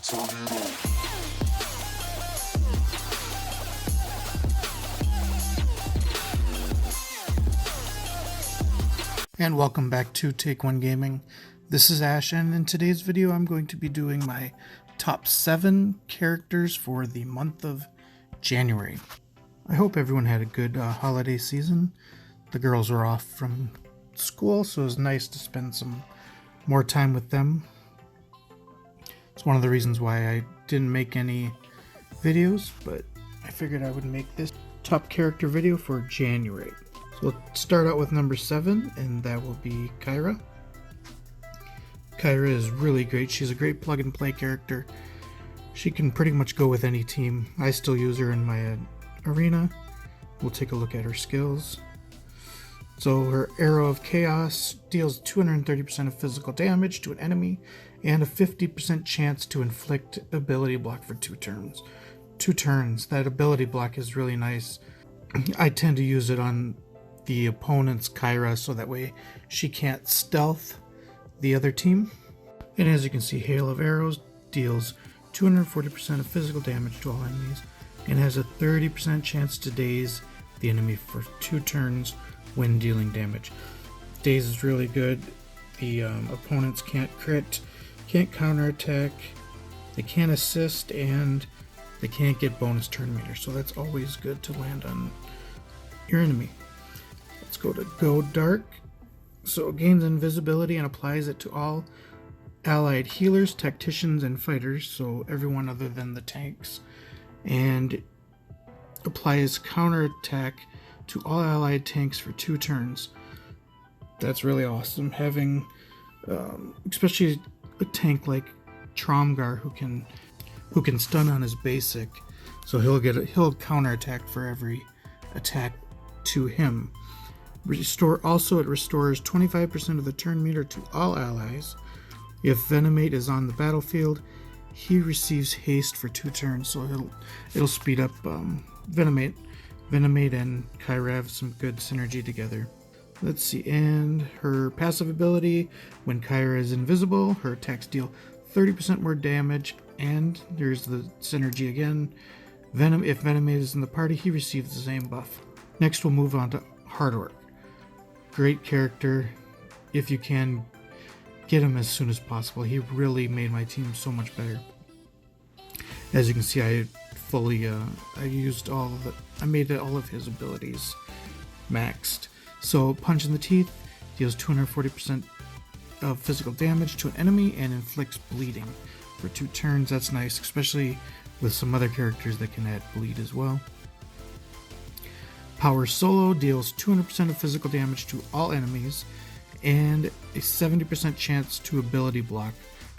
And welcome back to Take One Gaming. This is Ash, and in today's video I'm going to be doing my top 7 characters for the month of January. I hope everyone had a good holiday season. The girls were off from school, so it was nice to spend some more time with them. It's one of the reasons why I didn't make any videos, but I figured I would make this top character video for January. So we'll start out with number 7, and that will be Kyra. Kyra is really great. She's a great plug-and-play character. She can pretty much go with any team. I still use her in my arena. We'll take a look at her skills. So her Arrow of Chaos deals 230% of physical damage to an enemy and a 50% chance to inflict ability block for 2 turns. 2 turns. That ability block is really nice. I tend to use it on the opponent's Kyra, so that way she can't stealth the other team. And as you can see, Hail of Arrows deals 240% of physical damage to all enemies and has a 30% chance to daze the enemy for 2 turns when dealing damage. Daze is really good. The opponents can't crit, can't counterattack, they can't assist, and they can't get bonus turn meter, so that's always good to land on your enemy. Let's go to Go Dark. So it gains invisibility and applies it to all allied healers, tacticians, and fighters, so everyone other than the tanks, and applies counterattack to all allied tanks for 2 turns. That's really awesome, having especially a tank like Tromgar who can stun on his basic, so he'll counterattack for every attack to him. Also, it restores 25% of the turn meter to all allies. If Venomate is on the battlefield, he receives haste for 2 turns, so it'll speed up Venomate. Venomate and Kyra have some good synergy together. Let's see, and her passive ability, when Kyra is invisible, her attacks deal 30% more damage, and there's the synergy again. If Venomate is in the party, he receives the same buff. Next, we'll move on to Hardwork. Great character. If you can, get him as soon as possible. He really made my team so much better. As you can see, I made all of his abilities maxed. So Punch in the Teeth deals 240% of physical damage to an enemy and inflicts bleeding for 2 turns. That's nice, especially with some other characters that can add bleed as well. Power Solo deals 200% of physical damage to all enemies and a 70% chance to ability block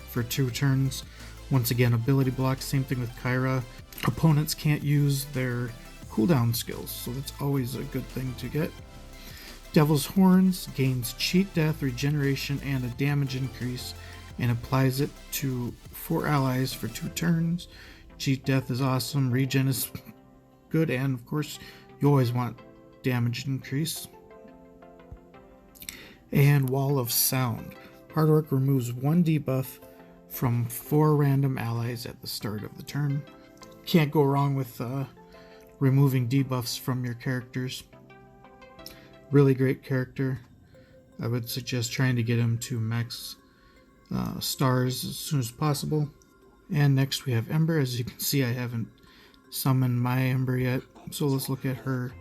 for 2 turns. Once again, ability block, same thing with Kyra. Opponents can't use their cooldown skills, so that's always a good thing to get. Devil's Horns gains cheat death, regeneration, and a damage increase, and applies it to 4 allies for 2 turns. Cheat death is awesome, regen is good, and of course you always want damage increase. And Wall of Sound. Hardwork removes 1 debuff from 4 random allies at the start of the turn. Can't go wrong with removing debuffs from your characters. Really great character. I would suggest trying to get him to max stars as soon as possible. And next we have Ember. As you can see, I haven't summoned my Ember yet, so let's look at her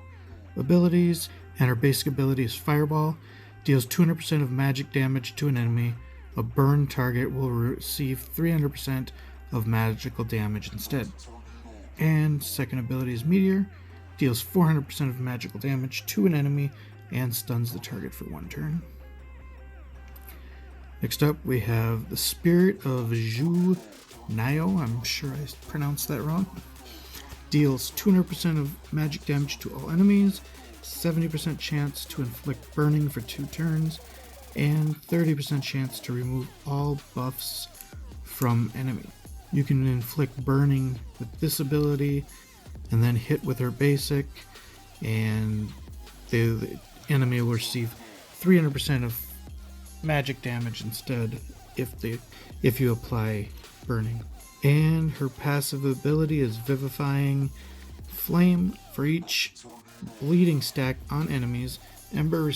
abilities. And her basic ability is Fireball. Deals 200% of magic damage to an enemy. A burn target will receive 300% of magical damage instead. And second ability is Meteor. Deals 400% of magical damage to an enemy and stuns the target for 1 turn. Next up we have the Spirit of Zhu Nayo. I'm sure I pronounced that wrong. Deals 200% of magic damage to all enemies, 70% chance to inflict burning for 2 turns, and 30% chance to remove all buffs from enemy. You can inflict burning with this ability and then hit with her basic, and the enemy will receive 300% of magic damage instead if you apply burning. And her passive ability is Vivifying Flame. For each bleeding stack on enemies, Ember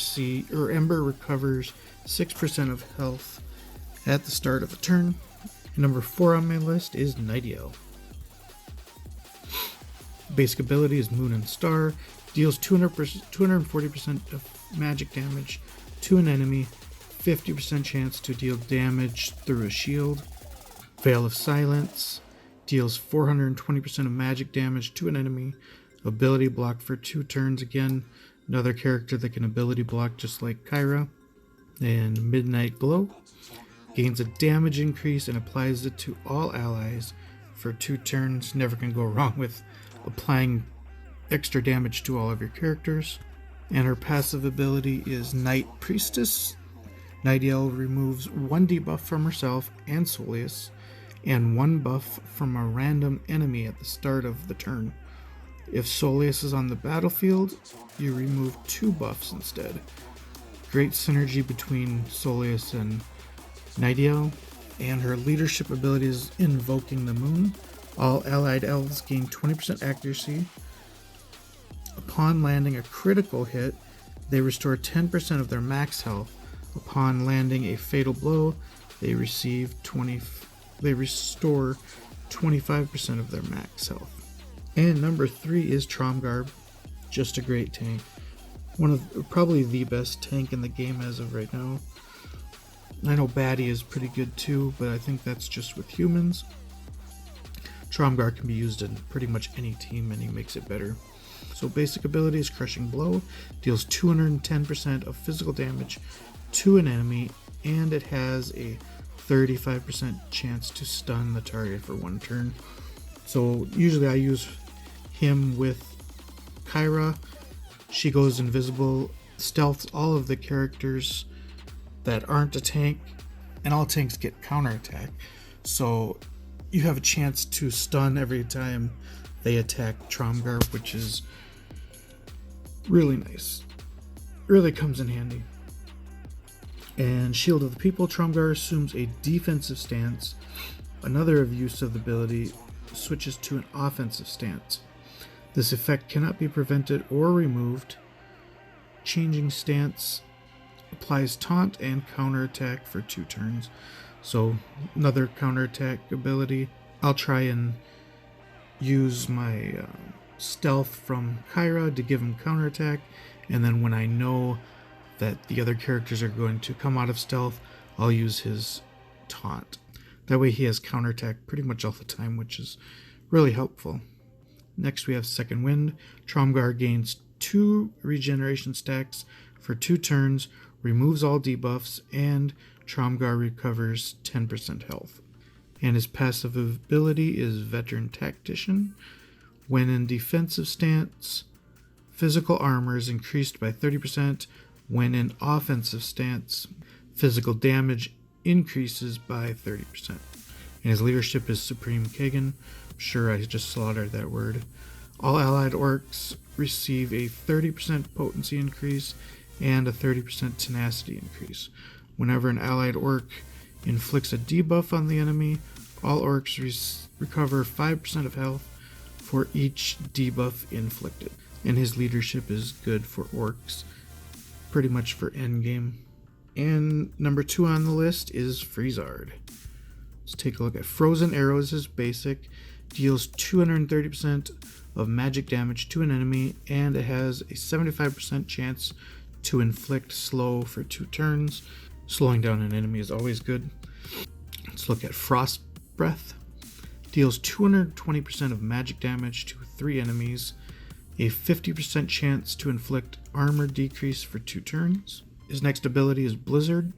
recovers 6% of health at the start of a turn. And number 4 on my list is Nightingale. Basic ability is Moon and Star. Deals 240% of magic damage to an enemy. 50% chance to deal damage through a shield. Veil of Silence. Deals 420% of magic damage to an enemy. Ability block for 2 turns. Again, another character that can ability block just like Kyra. And Midnight Glow. Gains a damage increase and applies it to all allies for 2 turns. Never can go wrong with applying extra damage to all of your characters. And her passive ability is Night Priestess. Nightingale removes 1 debuff from herself and Soleus, and 1 buff from a random enemy at the start of the turn. If Soleus is on the battlefield, you remove 2 buffs instead. Great synergy between Soleus and Nightingale. And her leadership ability is Invoking the Moon. All allied elves gain 20% accuracy. Upon landing a critical hit, they restore 10% of their max health. Upon landing a fatal blow, they restore 25% of their max health. And number 3 is Tromgarb. Just a great tank. Probably the best tank in the game as of right now. I know Baddie is pretty good too, but I think that's just with humans. Tromgarb can be used in pretty much any team and he makes it better. So basic ability is Crushing Blow, deals 210% of physical damage to an enemy, and it has a 35% chance to stun the target for 1 turn. So usually I use him with Kyra. She goes invisible, stealths all of the characters that aren't a tank, and all tanks get counterattack. So you have a chance to stun every time they attack Tromgarb, which is really nice. Really comes in handy. And Shield of the People, Tromgarb assumes a defensive stance. Another use of the ability switches to an offensive stance. This effect cannot be prevented or removed. Changing stance applies taunt and counterattack for 2 turns. So another counterattack ability. I'll try and use my stealth from Kyra to give him counterattack, and then when I know that the other characters are going to come out of stealth, I'll use his taunt. That way he has counterattack pretty much all the time, which is really helpful. Next we have Second Wind. Tromgarb gains 2 regeneration stacks for 2 turns, removes all debuffs, and Tromgarb recovers 10% health. And his passive ability is Veteran Tactician. When in defensive stance, physical armor is increased by 30%. When in offensive stance, physical damage increases by 30%. And his leadership is Supreme Kagan. I'm sure I just slaughtered that word. All allied orcs receive a 30% potency increase and a 30% tenacity increase. Whenever an allied orc inflicts a debuff on the enemy, all orcs recover 5% of health for each debuff inflicted. And his leadership is good for orcs, pretty much for endgame. And number 2 on the list is Freezard. Let's take a look at Frozen Arrows. Is basic, deals 230% of magic damage to an enemy, and it has a 75% chance to inflict slow for 2 turns. Slowing down an enemy is always good. Let's look at Frost Breath. Deals 220% of magic damage to 3 enemies, a 50% chance to inflict armor decrease for 2 turns. His next ability is Blizzard.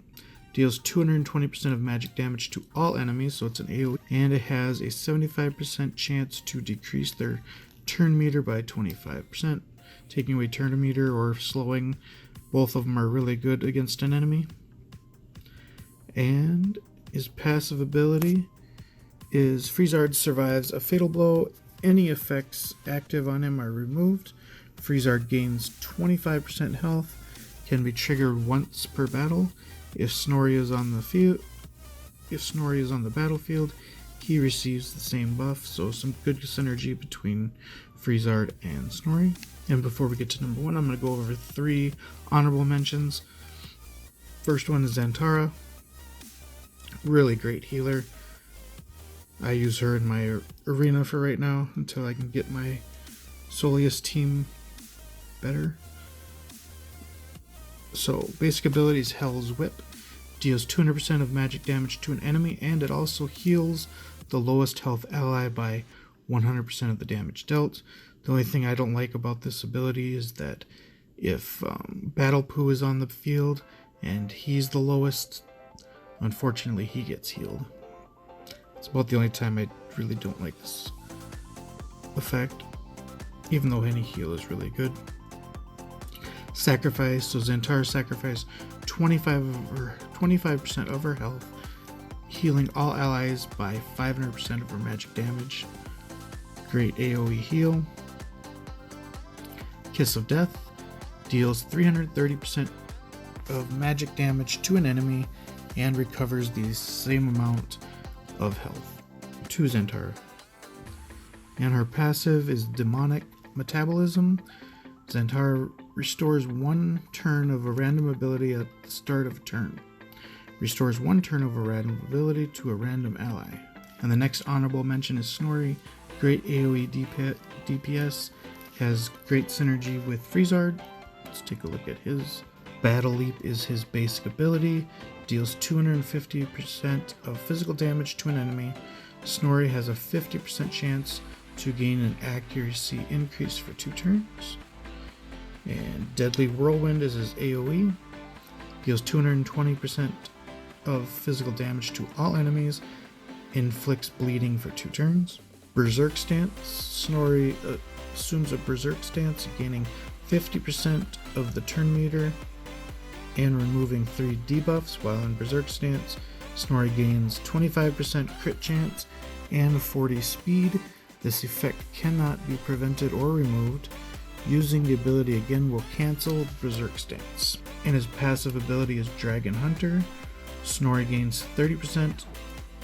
Deals 220% of magic damage to all enemies, so it's an AoE, and it has a 75% chance to decrease their turn meter by 25%. Taking away turn meter or slowing, both of them are really good against an enemy. And his passive ability is Freezard survives a fatal blow. Any effects active on him are removed. Freezard gains 25% health, can be triggered once per battle. If Snorri is on the battlefield, he receives the same buff, so some good synergy between Friezard and Snorri. And before we get to number 1, I'm going to go over 3 honorable mentions. First one is Zantara. Really great healer. I use her in my arena for right now until I can get my Soleus team better. So, basic ability is Hell's Whip. Deals 200% of magic damage to an enemy, and it also heals the lowest health ally by 100% of the damage dealt. The only thing I don't like about this ability is that if Battle Poo is on the field and he's the lowest, unfortunately he gets healed. It's about the only time I really don't like this effect, even though any heal is really good. Sacrifice, so Zantara sacrifice 25% of her health, healing all allies by 500% of her magic damage. Great AoE heal. Kiss of Death deals 330% of magic damage to an enemy and recovers the same amount of health to Zantara. And her passive is Demonic Metabolism. Zantara restores 1 turn of a random ability at the start of a turn. Restores 1 turn of a random ability to a random ally. And the next honorable mention is Snorri. Great AoE DPS. Has great synergy with Friezard. Let's take a look at his. Battle Leap is his basic ability. Deals 250% of physical damage to an enemy. Snorri has a 50% chance to gain an accuracy increase for 2 turns. And Deadly Whirlwind is his AoE. Deals 220% of physical damage to all enemies. Inflicts bleeding for 2 turns. Berserk Stance. Snorri assumes a Berserk Stance, gaining 50% of the turn meter and removing 3 debuffs. While in Berserk Stance, Snorri gains 25% crit chance and 40 speed. This effect cannot be prevented or removed. Using the ability again will cancel Berserk Stance. And his passive ability is Dragon Hunter. Snorri gains 30%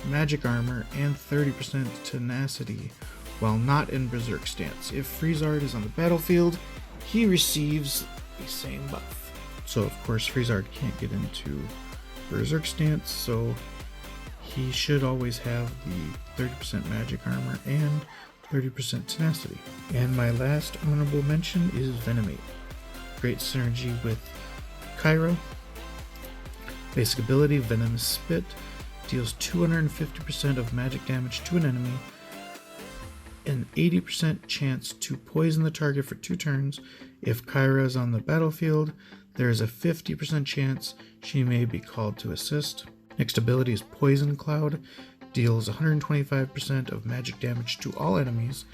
magic armor and 30% tenacity while not in Berserk Stance. If Friezard is on the battlefield, he receives the same buff. So of course Friezard can't get into Berserk Stance, so he should always have the 30% magic armor and 30% tenacity. And my last honorable mention is Venomate. Great synergy with Kyra. Basic ability, Venomous Spit. Deals 250% of magic damage to an enemy. An 80% chance to poison the target for 2 turns. If Kyra is on the battlefield, there is a 50% chance she may be called to assist. Next ability is Poison Cloud. Deals 125% of magic damage to all enemies,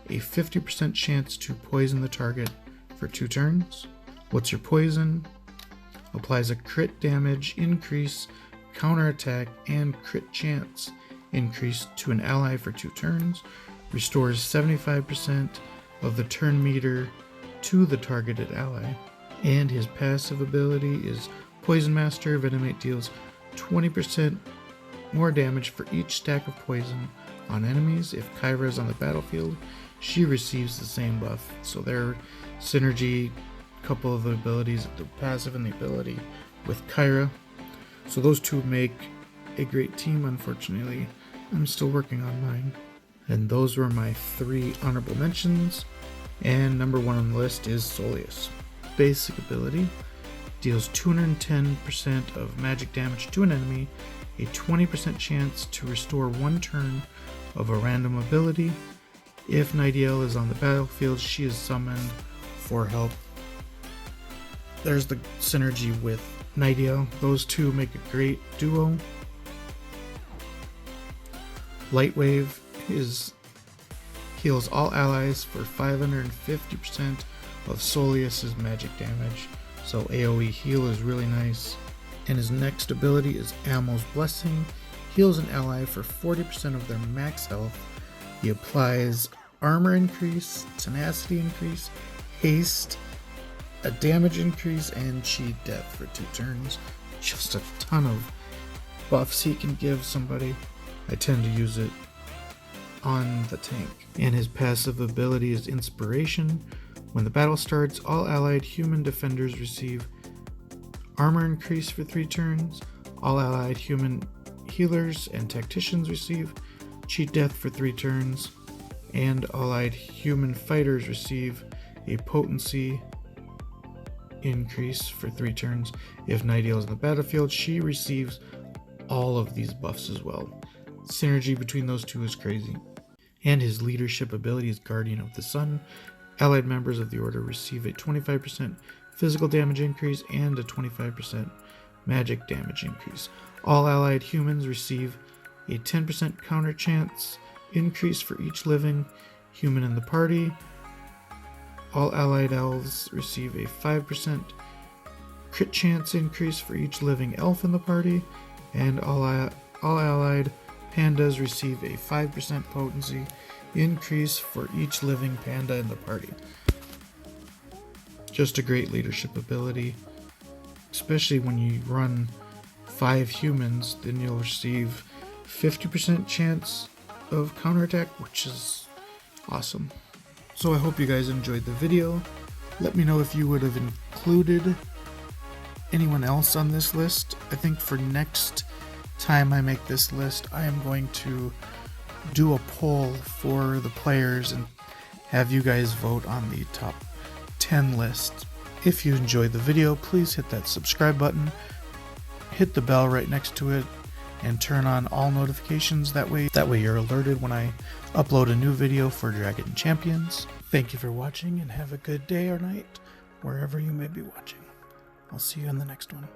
a 50% chance to poison the target for 2 turns. What's your poison? Applies a crit damage increase, counterattack, and crit chance increase to an ally for 2 turns. Restores 75% of the turn meter to the targeted ally. And his passive ability is Poison Master. Venomate deals 20% more damage for each stack of poison on enemies. If Kyra is on the battlefield, she receives the same buff. So their synergy, couple of the abilities, the passive and the ability with Kyra. So those two make a great team. Unfortunately, I'm still working on mine. And those were my 3 honorable mentions. And number 1 on the list is Soleus. Basic ability, deals 210% of magic damage to an enemy, a 20% chance to restore 1 turn of a random ability. If Nightingale is on the battlefield, she is summoned for help. There's the synergy with Nightingale. Those two make a great duo. Light Wave heals all allies for 550% of Soleus's magic damage. So AoE heal is really nice. And his next ability is Amel's Blessing. Heals an ally for 40% of their max health. He applies armor increase, tenacity increase, haste, a damage increase, and cheat death for 2 turns. Just a ton of buffs he can give somebody. I tend to use it on the tank. And his passive ability is Inspiration. When the battle starts, all allied human defenders receive armor increase for 3 turns. All allied human healers and tacticians receive cheat death for 3 turns. And allied human fighters receive a potency increase for 3 turns. If Nightingale is in the battlefield, she receives all of these buffs as well. Synergy between those two is crazy. And his leadership ability is Guardian of the Sun. Allied members of the Order receive a 25% physical damage increase and a 25% magic damage increase. All allied humans receive a 10% counter chance increase for each living human in the party. All allied elves receive a 5% crit chance increase for each living elf in the party. And all allied pandas receive a 5% potency increase for each living panda in the party. Just a great leadership ability, especially when you run 5 humans, then you'll receive 50% chance of counterattack, which is awesome. So I hope you guys enjoyed the video. Let me know if you would have included anyone else on this list. I think for next time I make this list, I am going to do a poll for the players and have you guys vote on the top 10 list. If you enjoyed the video, please hit that subscribe button, hit the bell right next to it, and turn on all notifications. That way you're alerted when I upload a new video for Dragon Champions. Thank you for watching and have a good day or night wherever you may be watching. I'll see you in the next one.